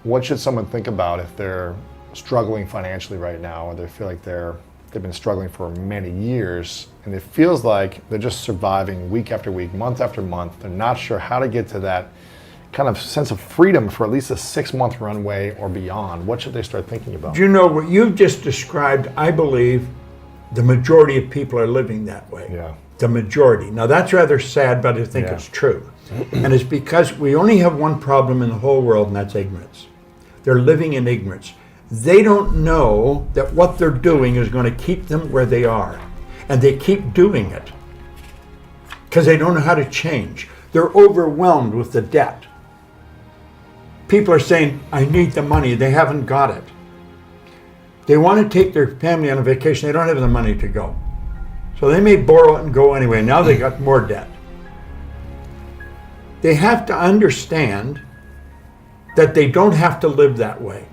what should someone think about if they're struggling financially right now, or they feel like they've been struggling for many years, and it feels like they're just surviving week after week, month after month. They're not sure how to get to that kind of sense of freedom for at least a 6-month runway or beyond. What should they start thinking about? Do you know what you've just described? I believe the majority of people are living that way. Yeah. The majority. Now that's rather sad, but I think it's true. And it's because we only have one problem in the whole world, and that's ignorance. They're living in ignorance. They don't know that what they're doing is going to keep them where they are. And they keep doing it because they don't know how to change. They're overwhelmed with the debt. People are saying, I need the money. They haven't got it. They want to take their family on a vacation. They don't have the money to go. So they may borrow it and go anyway. Now they got more debt. They have to understand that they don't have to live that way.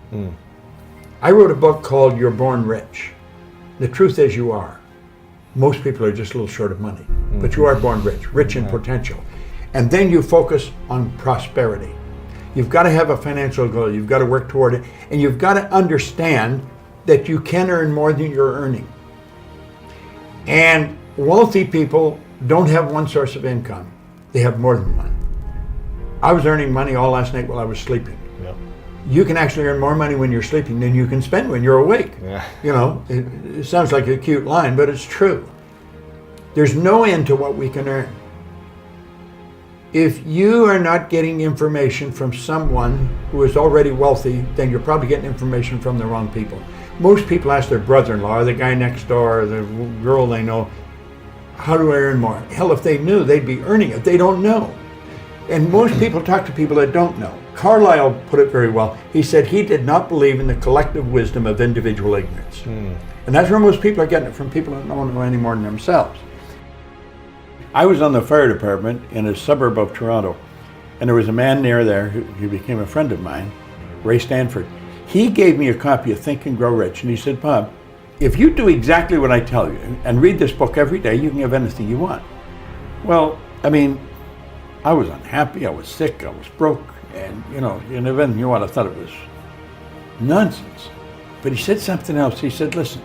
I wrote a book called You're Born Rich. The truth is you are. Most people are just a little short of money, but you are born rich in potential. And then you focus on prosperity. You've got to have a financial goal. You've got to work toward it. And you've got to understand that you can earn more than you're earning. And wealthy people don't have one source of income. They have more than one. I was earning money all last night while I was sleeping. Yep. You can actually earn more money when you're sleeping than you can spend when you're awake. Yeah. You know, it sounds like a cute line, but it's true. There's no end to what we can earn. If you are not getting information from someone who is already wealthy, then you're probably getting information from the wrong people. Most people ask their brother-in-law, or the guy next door, or the girl they know, how do I earn more? Hell, if they knew, they'd be earning it. They don't know. And most people talk to people that don't know. Carlyle put it very well. He said he did not believe in the collective wisdom of individual ignorance. And that's where most people are getting it from, people that don't know any more than themselves. I was on the fire department in a suburb of Toronto, and there was a man near there who became a friend of mine, Ray Stanford. He gave me a copy of Think and Grow Rich, and he said, Bob, if you do exactly what I tell you and read this book every day, you can have anything you want. Well, I mean, I was unhappy, I was sick, I was broke, and and even you want, I thought it was nonsense. But he said something else. He said, listen,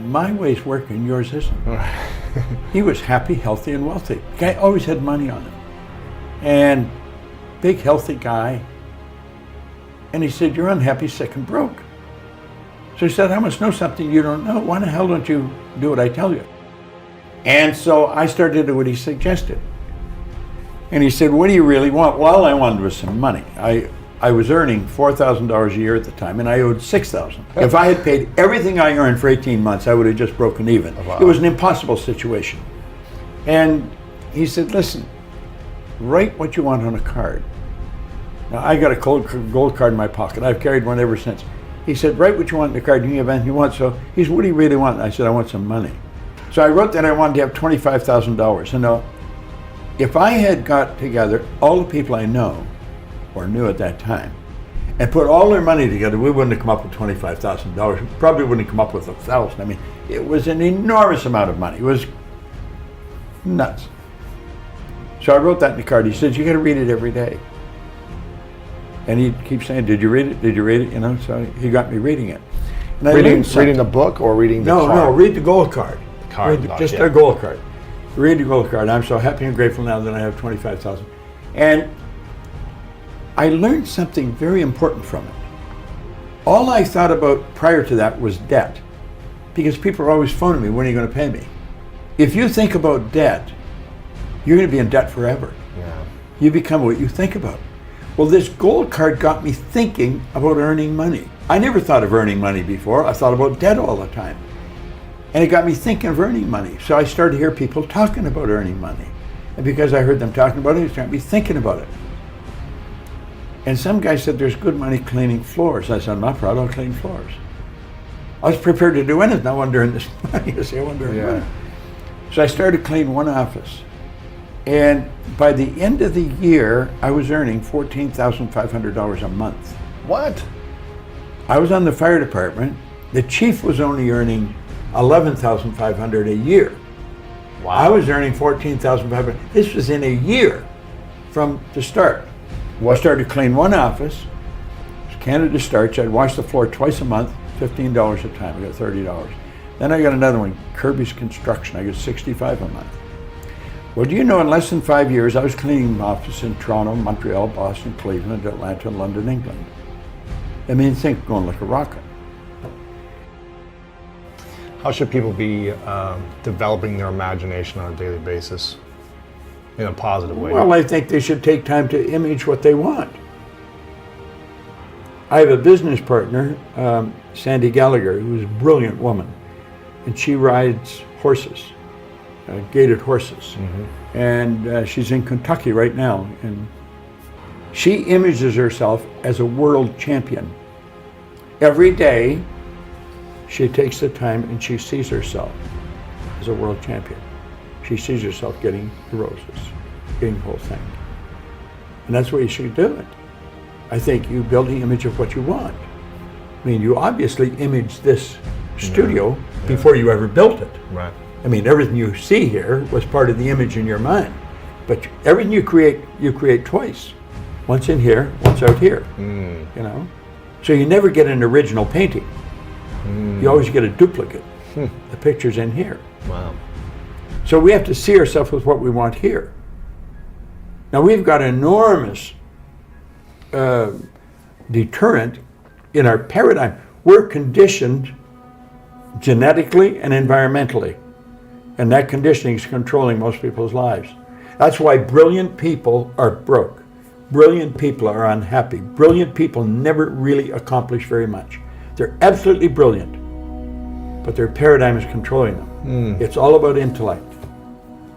my way's working, yours isn't. He was happy, healthy, and wealthy. The guy always had money on him. And big, healthy guy. And he said, you're unhappy, sick, and broke. So he said, I must know something you don't know. Why the hell don't you do what I tell you? And so I started to do what he suggested. And he said, what do you really want? Well, all I wanted was some money. I was earning $4,000 a year at the time, and I owed $6,000. If I had paid everything I earned for 18 months, I would have just broken even. Wow. It was an impossible situation. And he said, listen, write what you want on a card. Now, I got a gold card in my pocket. I've carried one ever since. He said, write what you want on the card. You can have anything you want. So he said, what do you really want? And I said, I want some money. So I wrote that I wanted to have $25,000. And now, if I had got together all the people I know, or knew at that time, and put all their money together, we wouldn't have come up with $25,000. We probably wouldn't have come up with $1,000. I mean, it was an enormous amount of money. It was nuts. So I wrote that in the card. He says, you got to read it every day. And he keeps saying, did you read it? Did you read it? So he got me reading it. And reading the book or reading the card? No, read the gold card. Just a gold card. Read the gold card. I'm so happy and grateful now that I have 25,000. And I learned something very important from it. All I thought about prior to that was debt, because people are always phoning me, when are you going to pay me? If you think about debt, you're going to be in debt forever. Yeah. You become what you think about. Well, this gold card got me thinking about earning money. I never thought of earning money before. I thought about debt all the time. And it got me thinking of earning money. So I started to hear people talking about earning money. And because I heard them talking about it, it got me thinking about it. And some guy said, there's good money cleaning floors. I said, I'm not proud, I'll clean floors. I was prepared to do anything. I wanted to earn this money. I wanted to earn money. So I started to clean one office. And by the end of the year, I was earning $14,500 a month. What? I was on the fire department. The chief was only earning $11,500 a year. Wow. I was earning $14,500. This was in a year from the start. I started to clean one office, Canada Starch. I'd wash the floor twice a month, $15 a time. I got $30. Then I got another one, Kirby's Construction. I got $65 a month. Well, do you know, in less than 5 years, I was cleaning an office in Toronto, Montreal, Boston, Cleveland, Atlanta, and London, England. I mean, think going like a rocket. How should people be developing their imagination on a daily basis in a positive way? Well, I think they should take time to image what they want. I have a business partner, Sandy Gallagher, who's a brilliant woman, and she rides horses, gaited horses. Mm-hmm. And she's in Kentucky right now, and she images herself as a world champion. Every day, she takes the time and she sees herself as a world champion. She sees herself getting the roses, getting the whole thing. And that's what you should do it. I think you build the image of what you want. I mean, you obviously imaged this studio before you ever built it. Right. I mean, everything you see here was part of the image in your mind. But everything you create twice. Once in here, once out here. You know? So you never get an original painting. You always get a duplicate. The picture's in here. Wow. So we have to see ourselves with what we want here. Now we've got enormous deterrent in our paradigm. We're conditioned genetically and environmentally. And that conditioning is controlling most people's lives. That's why brilliant people are broke. Brilliant people are unhappy. Brilliant people never really accomplish very much. They're absolutely brilliant, but their paradigm is controlling them. It's all about intellect.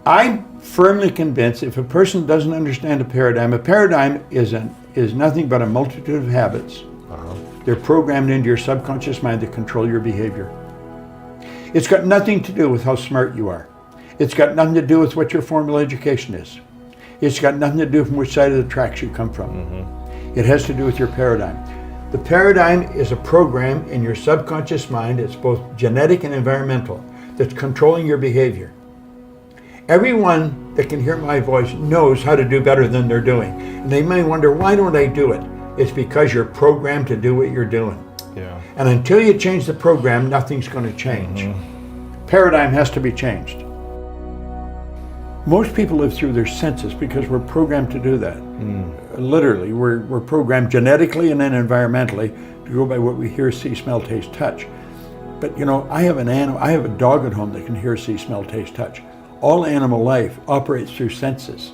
I'm firmly convinced if a person doesn't understand a paradigm is nothing but a multitude of habits. They're programmed into your subconscious mind to control your behavior. It's got nothing to do with how smart you are. It's got nothing to do with what your formal education is. It's got nothing to do with which side of the tracks you come from. It has to do with your paradigm. The paradigm is a program in your subconscious mind. It's both genetic and environmental that's controlling your behavior. Everyone that can hear my voice knows how to do better than they're doing. And they may wonder, why don't I do it? It's because you're programmed to do what you're doing. Yeah. And until you change the program, nothing's going to change. Paradigm has to be changed. Most people live through their senses because we're programmed to do that. Literally, we're programmed genetically and then environmentally to go by what we hear, see, smell, taste, touch. But you know, I have a dog at home that can hear, see, smell, taste, touch. All animal life operates through senses.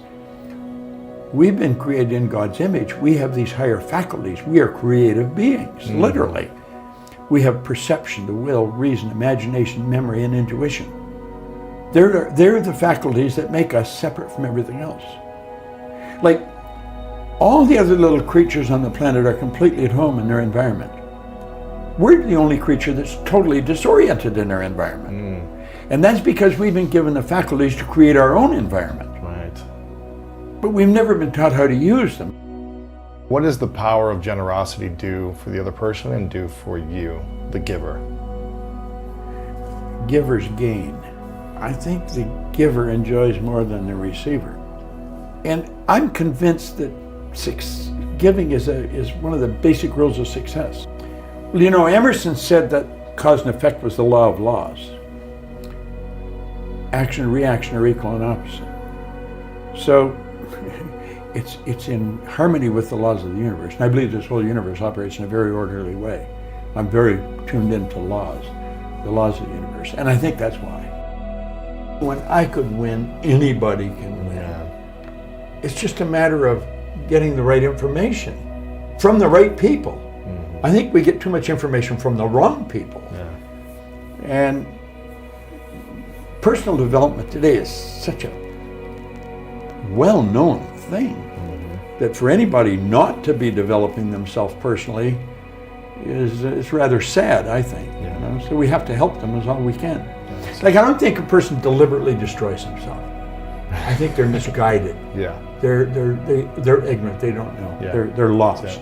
We've been created in God's image. We have these higher faculties. We are creative beings, literally. We have perception, the will, reason, imagination, memory, and intuition. They're the faculties that make us separate from everything else. Like, all the other little creatures on the planet are completely at home in their environment. We're the only creature that's totally disoriented in our environment. And that's because we've been given the faculties to create our own environment. Right. But we've never been taught how to use them. What does the power of generosity do for the other person and do for you, the giver? Givers gain. I think the giver enjoys more than the receiver. And I'm convinced that giving is one of the basic rules of success. Well, you know, Emerson said that cause and effect was the law of laws. Action and reaction are equal and opposite. So it's in harmony with the laws of the universe. And I believe this whole universe operates in a very orderly way. I'm very tuned into laws, the laws of the universe. And I think that's why. When I could win, anybody can win. It's just a matter of getting the right information from the right people. I think we get too much information from the wrong people. And personal development today is such a well-known thing that for anybody not to be developing themselves personally is rather sad, I think. You know? So we have to help them as all we can. Like, I don't think a person deliberately destroys himself. I think they're misguided. They're ignorant. They don't know. They're lost.